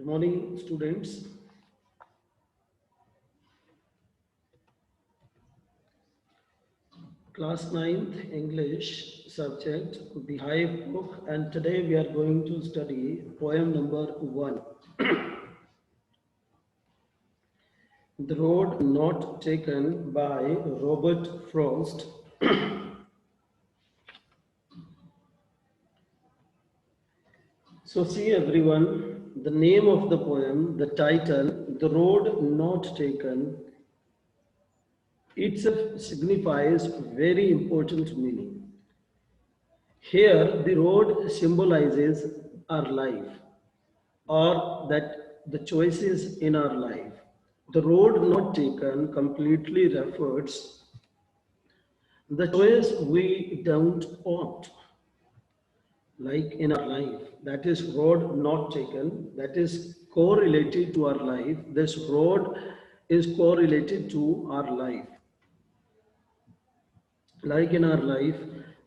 Good morning, students. Class 9th English subject, the Hive book, and today we are going to study poem number 1. The Road Not Taken by Robert Frost. So see everyone, the name of the poem, the title, The Road Not Taken, itself signifies very important meaning. Here, the road symbolizes our life or that the choices in our life. The road not taken completely refers the choice we don't opt, like in our life. That is road not taken, that is correlated to our life. This road is correlated to our life. Like in our life,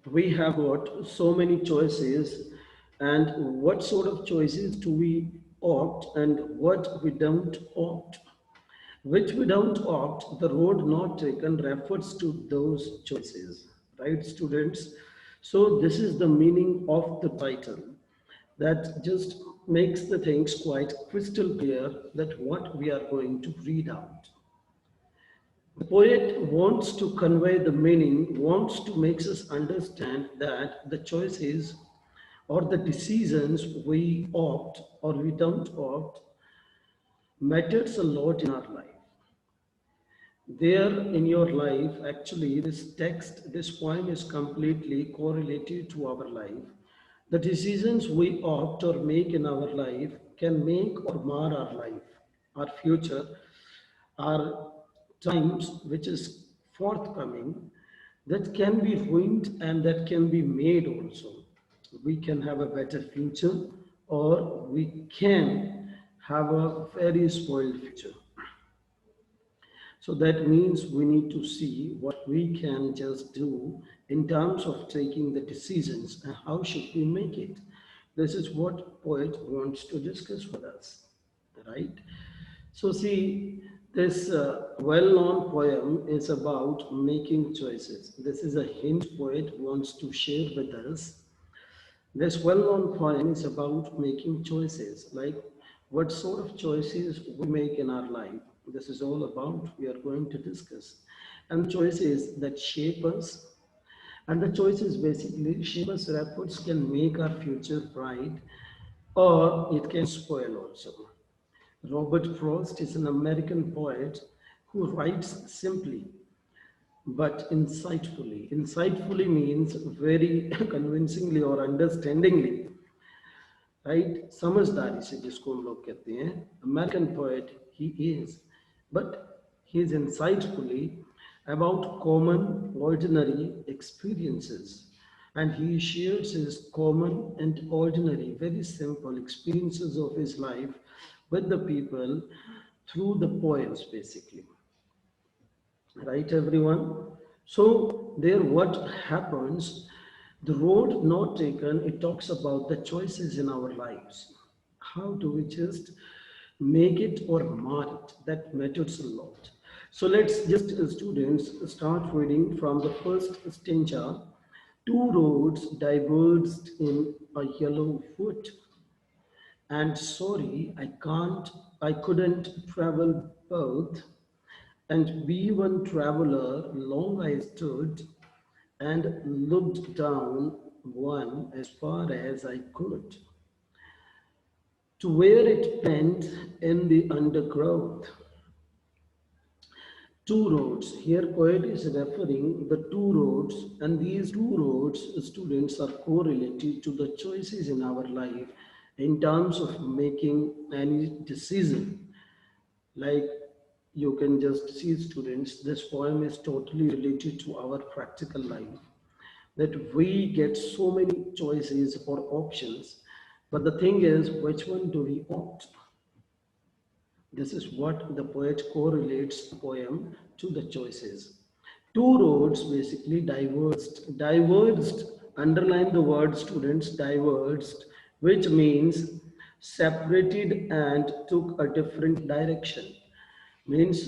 we have got so many choices, and what sort of choices do we opt and what we don't opt? Which we don't opt, the road not taken refers to those choices, right, students? So this is the meaning of the title. That just makes the things quite crystal clear that what we are going to read out. The poet wants to convey the meaning, wants to make us understand that the choices or the decisions we opt or we don't opt matters a lot in our life. There in your life, actually, this text, this poem is completely correlated to our life. The decisions we opt or make in our life can make or mar our life, our future, our times which is forthcoming, that can be ruined and that can be made also. We can have a better future or we can have a very spoiled future. So that means we need to see what we can just do in terms of taking the decisions and how should we make it. This is what poet wants to discuss with us, right? So see, this well-known poem is about making choices. This is a hint poet wants to share with us. This well-known poem is about making choices, like what sort of choices we make in our life. This is all about we are going to discuss. And choices that shape us, and the choices basically shape us efforts can make our future bright or it can spoil also. Robert Frost is an American poet who writes simply but insightfully. Insightfully means very convincingly or understandingly, right? समझदारी से जिसको हम लोग कहते हैं, American poet he is, but he is insightfully about common ordinary experiences, and he shares his common and ordinary very simple experiences of his life with the people through the poems basically, right everyone? So there what happens, the road not taken, it talks about the choices in our lives. How do we just make it or mar it? That matters a lot. So let's just students start reading from the first stanza. Two roads diverged in a yellow wood, and sorry, I couldn't travel both. And be one traveler, long I stood and looked down one as far as I could, to where it bent in the undergrowth. Two roads. Here poet is referring the two roads, and these two roads, students, are correlated to the choices in our life in terms of making any decision. Like you can just see, students, this poem is totally related to our practical life, that we get so many choices or options, but the thing is, which one do we opt? This is what the poet correlates the poem to the choices. Two roads basically diverged. Diverged, underline the word, students, diverged, which means separated and took a different direction. Means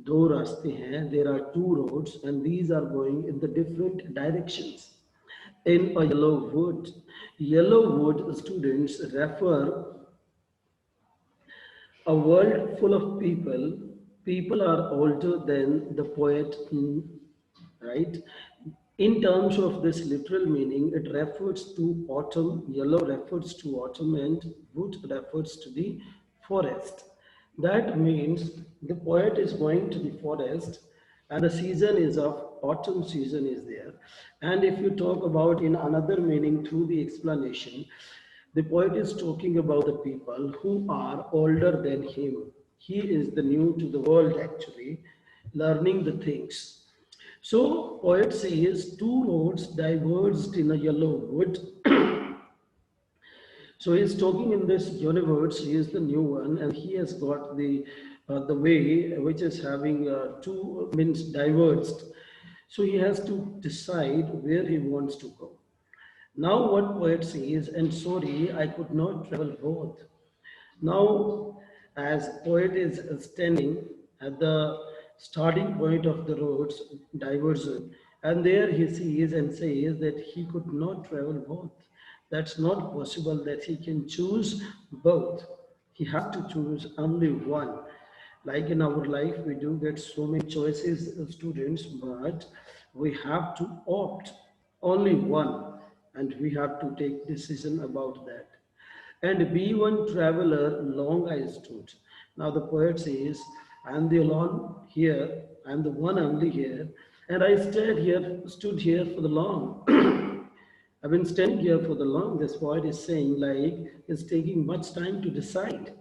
दो रास्ते हैं, there are two roads and these are going in the different directions. In a yellow wood students refer a world full of people. People are older than the poet, right? In terms of this literal meaning, it refers to autumn, yellow refers to autumn, and wood refers to the forest. That means the poet is going to the forest, and the season is of autumn season is there. And if you talk about in another meaning through the explanation, the poet is talking about the people who are older than him. He is the new to the world actually, learning the things. So poet says two roads diverged in a yellow wood. So he's talking in this universe. He is the new one, and he has got the way which is having two means diverged. So he has to decide where he wants to go. Now what poet says, and sorry, I could not travel both. Now, as poet is standing at the starting point of the road's diversion, and there he sees and says that he could not travel both. That's not possible that he can choose both. He has to choose only one. Like in our life, we do get so many choices, students, but we have to opt only one, and we have to take decision about that. And be one traveler long I stood. Now the poet says, I am the alone here, I am the one only here, and I stood here for the long. I've been standing here for the long. This poet is saying, like, it's taking much time to decide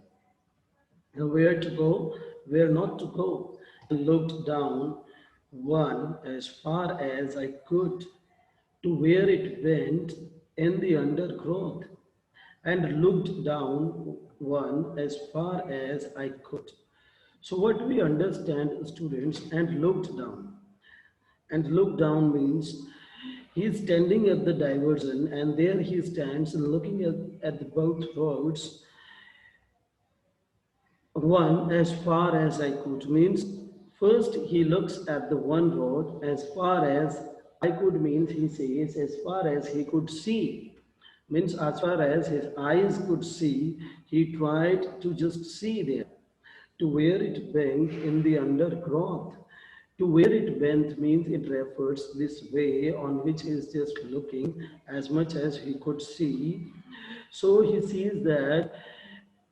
where to go, where not to go. I looked down one as far as I could to where it went in the undergrowth, and looked down one as far as I could. So what we understand, students, and looked down. And look down means he is standing at the diversion, and there he stands looking at the both roads. One as far as I could means first he looks at the one road as far as I could means he says as far as he could see, means as far as his eyes could see, he tried to just see there. To where it went in the undergrowth. To where it went means it refers this way on which he is just looking as much as he could see. So he sees that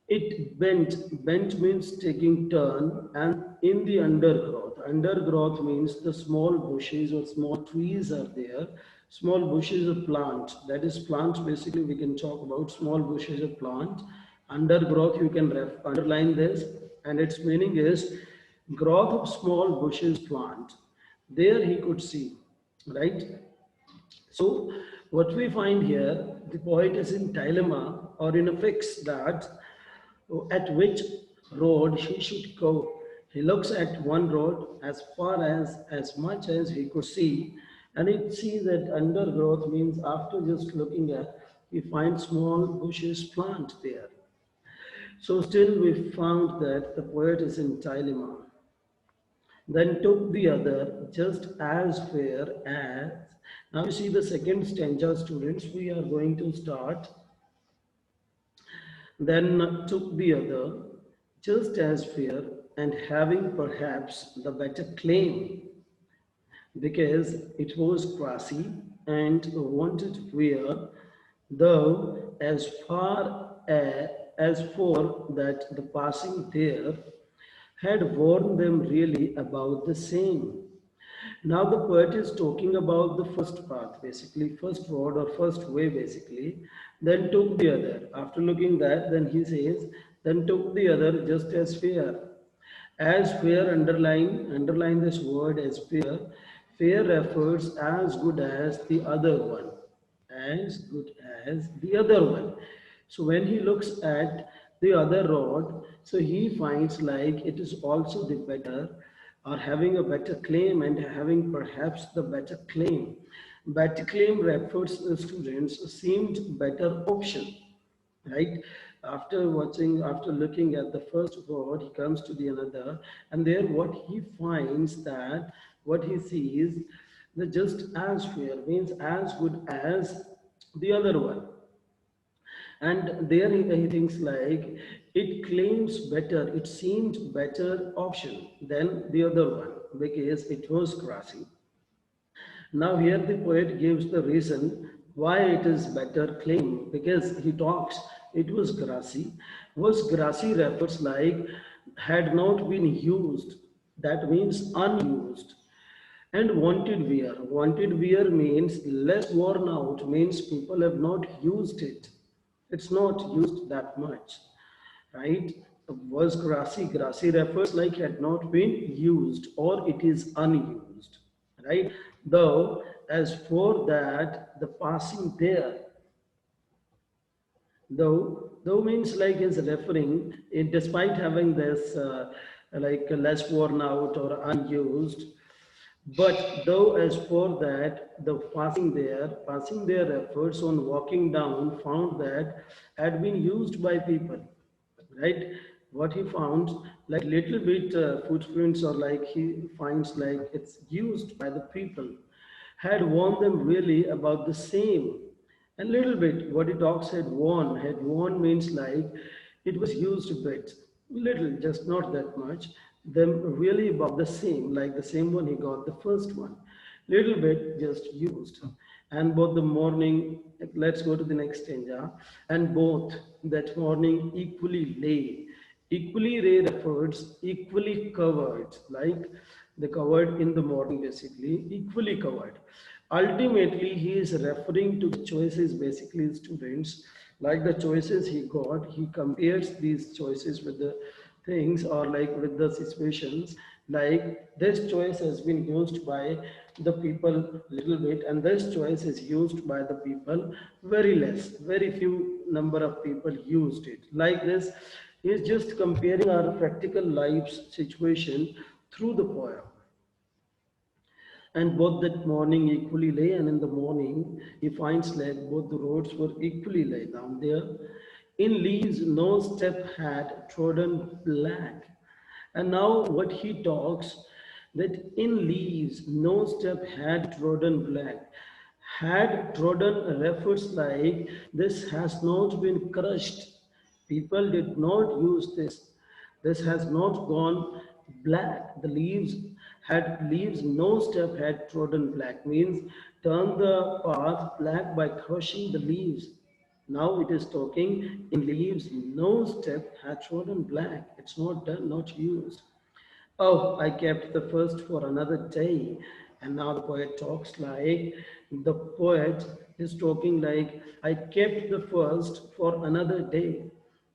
it bent. Bent means taking turn, and in the undergrowth. Undergrowth means the small bushes or small trees are there. Small bushes of plant. That is plants. Basically, we can talk about small bushes of plant. Undergrowth. You can underline this, and its meaning is growth of small bushes plant. There he could see, right? So what we find here, the poet is in dilemma or in a fix that at which road he should go. He looks at one road as far as much as he could see, and it sees that undergrowth means after just looking at, he finds small bushes plant there. So still we found that the poet is in dilemma. Then took the other just as fair as. Now you see the second stanza, students. We are going to start. Then took the other just as fair and having perhaps the better claim because it was classy and wanted wear, though as for that the passing there had worn them really about the same. Now the poet is talking about the first path, basically first road or first way, basically. Then took the other. After looking that, then he says, then took the other just as fair. As fair, underline this word as fair. Fair refers as good as the other one. As good as the other one. So when he looks at the other rod, so he finds like it is also the better or having a better claim and having perhaps the better claim. Better claim refers to the students seemed better option, right? After looking at the first word, he comes to the another, and there what he finds that what he sees, the just as fair means as good as the other one. And there he thinks like it claims better, it seemed better option than the other one because it was grassy. Now here the poet gives the reason why it is better claim because he talks it was grassy. Was grassy refers like had not been used. That means unused. And wanted wear. Wanted wear means less worn out, means people have not used it. It's not used that much, right? Was grassy. Grassy refers like had not been used or it is unused, right? Though, as for that, the passing there, though means like is referring, despite having this like less worn out or unused, but though as for that, the passing there refers on walking down, found that had been used by people, right? What he found, like little bit footprints or like he finds like it's used by the people, had worn them really about the same. And little bit, what he talks had worn means like it was used a bit, little, just not that much. Them really about the same, like the same one he got the first one. Little bit just used. And both the morning, let's go to the next stanza. And both that morning equally lay. Equally lay refers equally covered, like the covered in the morning basically, equally covered. Ultimately, he is referring to the choices basically students, like the choices he got, he compares these choices with the things or like with the situations, like this choice has been used by the people little bit and this choice is used by the people very less, very few number of people used it. Like this is just comparing our practical life situation through the poem. And both that morning equally lay, and in the morning he finds like both the roads were equally lay down there. In leaves no step had trodden black. And now what he talks, that in leaves no step had trodden black. Had trodden refers like this has not been crushed. People did not use this. This has not gone black. The leaves, no step had trodden black, means turn the path black by crushing the leaves. Now it is talking in leaves, no step had trodden black. It's not done, not used. Oh, I kept the first for another day. And now the poet talks like the poet is talking like I kept the first for another day.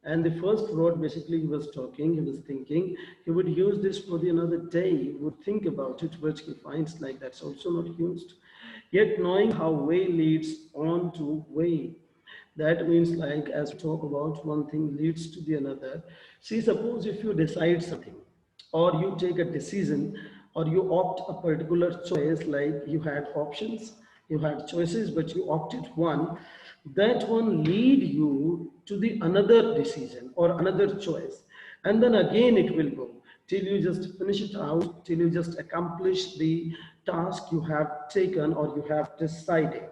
And the first word basically he was talking, he was thinking he would use this for the another day, he would think about it, which he finds like that's also not used. Yet knowing how way leads on to way. That means like as we talk about one thing leads to the another. See, suppose if you decide something or you take a decision or you opt a particular choice, like you had options, you had choices, but you opted one, that one lead you to the another decision or another choice. And then again it will go till you just finish it out, till you just accomplish the task you have taken or you have decided.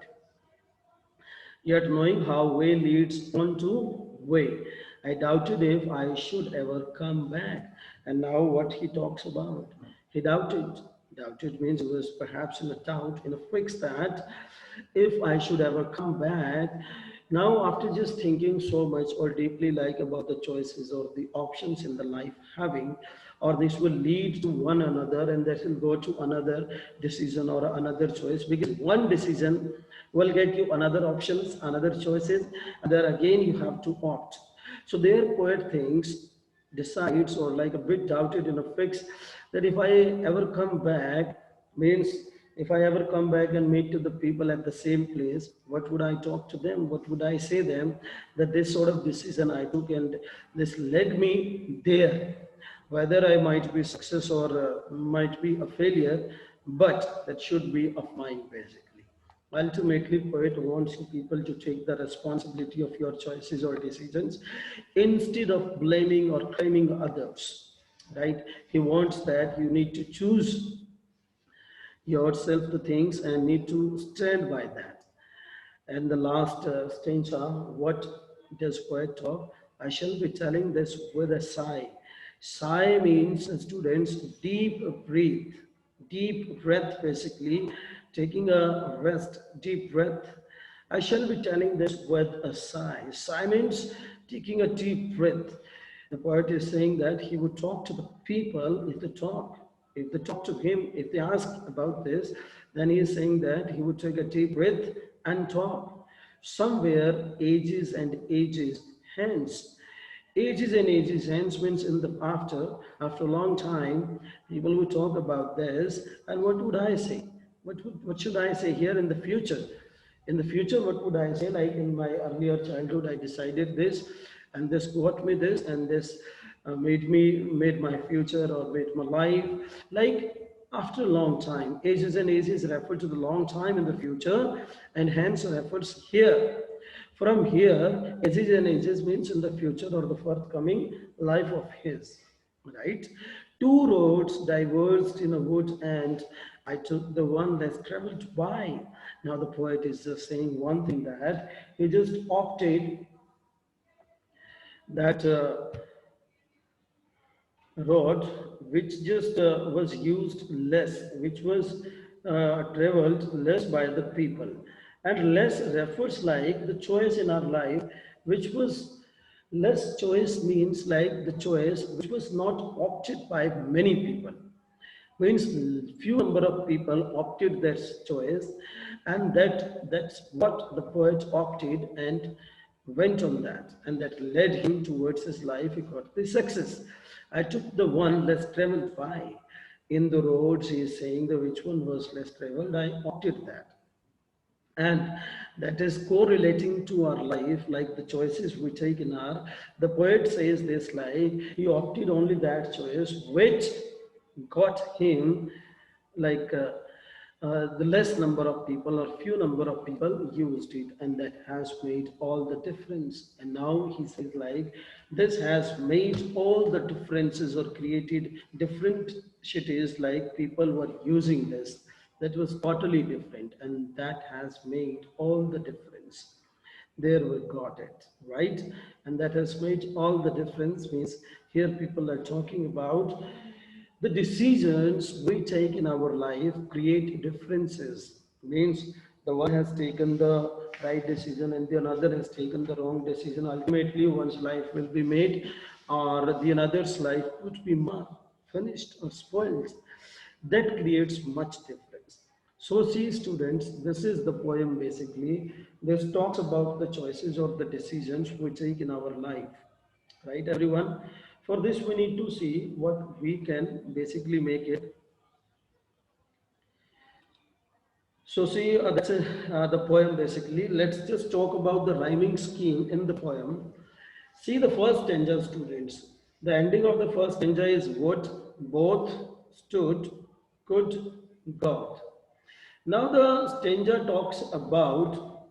Yet knowing how way leads on to way, I doubted if I should ever come back. And now what he talks about, he doubted. Doubted means he was perhaps in a doubt, in a fix that if I should ever come back. Now after just thinking so much or deeply like about the choices or the options in the life having, or this will lead to one another and that will go to another decision or another choice, because one decision will get you another options, another choices, and there again you have to opt. So there poet thinks, decides, or like a bit doubted in a fix, that if I ever come back, means if I ever come back and meet to the people at the same place, what would I talk to them? What would I say them? That this sort of decision I took and this led me there. Whether I might be success or might be a failure, but that should be of mine basically. Ultimately, poet wants you people to take the responsibility of your choices or decisions instead of blaming or claiming others. Right? He wants that you need to choose yourself the things and need to stand by that. And the last stanza, what does poet talk? I shall be telling this with a sigh. Sigh means, students, deep breath basically, taking a rest, deep breath. I shall be telling this with a sigh. Sigh means taking a deep breath. The poet is saying that he would talk to the people if they talk to him, if they ask about this, then he is saying that he would take a deep breath and talk. Somewhere, ages and ages hence. Ages and ages hence means in the after a long time, people will talk about this. And what would I say? What should I say here in the future? In the future, what would I say? Like in my earlier childhood, I decided this, and this got me this, and this made my future or made my life. Like after a long time, ages and ages refer to the long time in the future, and hence refers here. From here, ages and ages means in the future or the forthcoming life of his, right? Two roads diverged in a wood, and I took the one less traveled by. Now the poet is just saying one thing, that he just opted that road which just was used less, which was traveled less by the people. And less refers like the choice in our life, which was less choice means like the choice which was not opted by many people. Means few number of people opted that choice, and that's what the poet opted and went on that, and that led him towards his life. He got the success. I took the one less traveled by. In the roads, he is saying the which one was less traveled, I opted that. And that is correlating to our life, like the choices we take in our. The poet says this, like he opted only that choice which got him, like the less number of people or few number of people used it, and that has made all the difference. And now he says like this has made all the differences or created different cities, like people were using this, that was totally different, and that has made all the difference. There we got it, right? And that has made all the difference means here people are talking about the decisions we take in our life create differences. Means the one has taken the right decision and the another has taken the wrong decision. Ultimately, one's life will be made, or the another's life would be marred, finished, or spoiled. That creates much difference. So, see, students, this is the poem basically. This talks about the choices or the decisions we take in our life, right, everyone? For this, we need to see what we can basically make it. So, see, that's the poem basically. Let's just talk about the rhyming scheme in the poem. See the first stanza, students. The ending of the first stanza is what both stood, could, got. Now the stanza talks about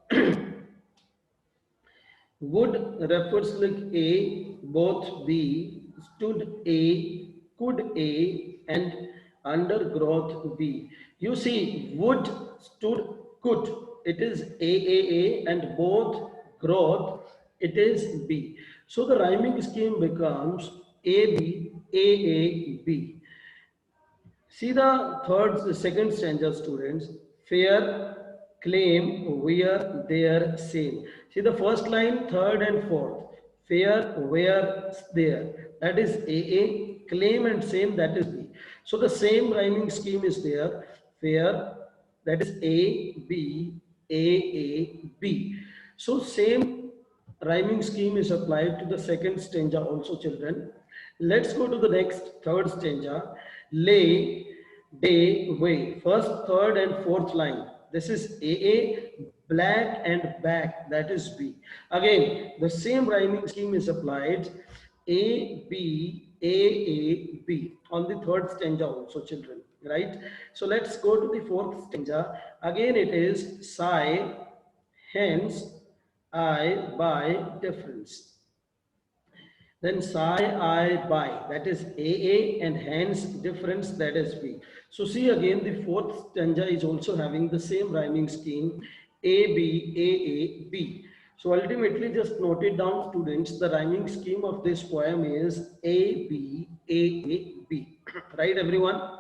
would refers like A, both B, stood A, could A, and undergrowth B. You see, would, stood, could. It is A, and both growth, it is B. So the rhyming scheme becomes A, B. See the second stanza, students. Fair, claim, where, there, same. See the first line, third and fourth. Fair, where, there. That is A, claim and same, that is B. So the same rhyming scheme is there. Fair, that is A, B. So same rhyming scheme is applied to the second stanza also, children. Let's go to the next third stanza. Lay, day, way. First, third, and fourth line. This is A, black and back. That is B. Again, the same rhyming scheme is applied. A, B on the third stanza also, children. right? So let's go to the fourth stanza. Again, it is sigh, hence, I buy difference. Then psi I by, that is AA, and hence difference, that is B. So see again, the fourth stanza is also having the same rhyming scheme, AB, AA, B. So ultimately just note it down, students. The rhyming scheme of this poem is AB, AA, B. Right, everyone?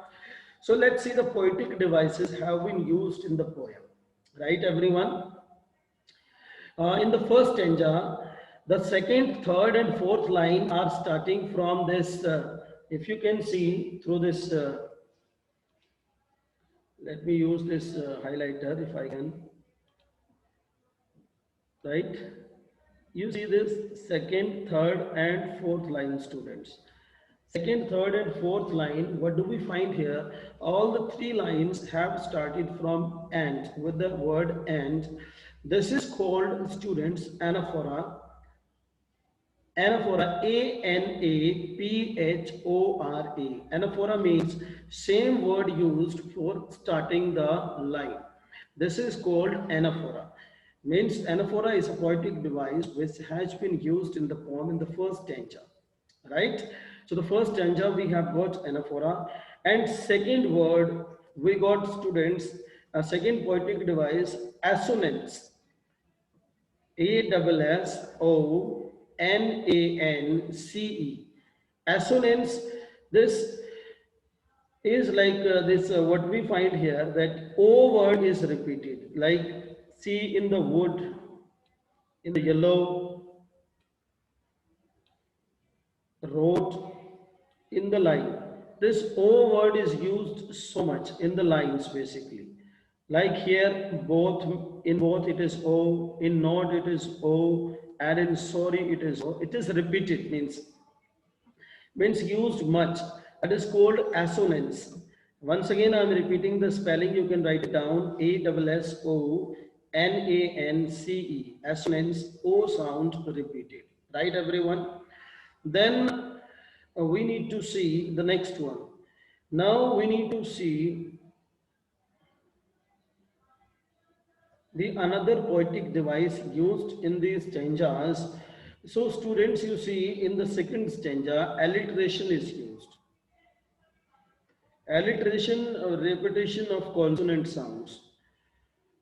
So let's see the poetic devices have been used in the poem. Right, everyone? In the first stanza, the second, third, and fourth line are starting from this. If you can see through this, let me use this highlighter if I can, right? You see this second, third, and fourth line, students. Second, third, and fourth line, what do we find here? All the three lines have started from and, with the word and. This is called, students, anaphora. Anaphora, Anaphora. Anaphora means same word used for starting the line. This is called anaphora. Means anaphora is a poetic device which has been used in the poem in the first stanza. Right? So the first stanza we have got anaphora, and second word we got, students, a second poetic device, assonance. Assonance. Assonance. This is like this. What we find here, that O word is repeated. Like see in the wood, in the yellow, wrote, in the line. This O word is used so much in the lines basically. Like here, both, in both it is O, in not it is O, and in sorry it is O. It is repeated, means used much. That is called assonance. Once again, I am repeating the spelling. You can write it down: Assonance. Assonance, O sound repeated. Right, everyone? Then we need to see the next one. Now we need to see the another poetic device used in these stanzas. So students, you see in the second stanza, alliteration is used. Alliteration or repetition of consonant sounds.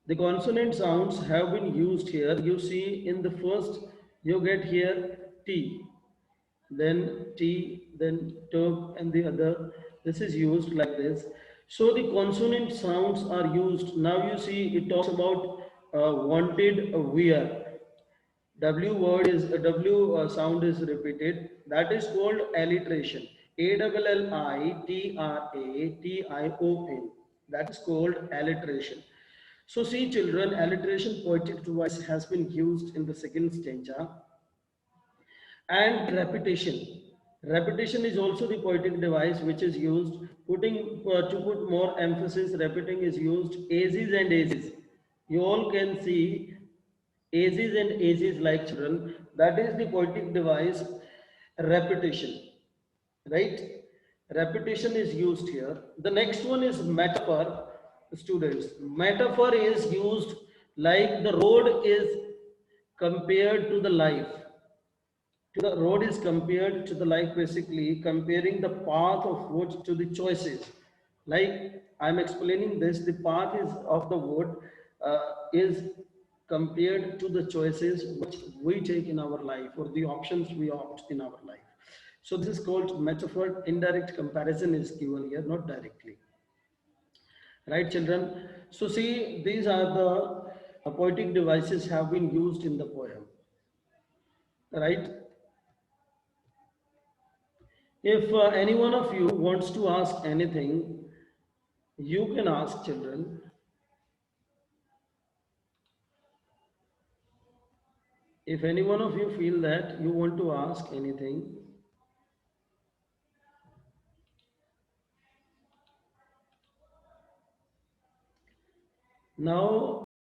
The consonant sounds have been used here. You see in the first, you get here T, then T, then T, and the other. This is used like this. So the consonant sounds are used. Now you see it talks about wanted wear. W word is W sound is repeated. That is called alliteration. Allitration. That is called alliteration. So see children, alliteration poetic device has been used in the second stanza, and repetition. Repetition is also the poetic device which is used. Putting to put more emphasis, repeating is used. Ases and ases. You all can see ases and ases like children. That is the poetic device, repetition. Right? Repetition is used here. The next one is metaphor, students. Metaphor is used like the road is compared to the life. The road is compared to the life, basically comparing the path of wood to the choices. Like I'm explaining this, the path is of the wood is compared to the choices which we take in our life, or the options we opt in our life. So this is called metaphor. Indirect comparison is given here, not directly. Right, children? So see, these are the poetic devices have been used in the poem. Right? If any one of you wants to ask anything, you can ask, children. If any one of you feel that you want to ask anything, now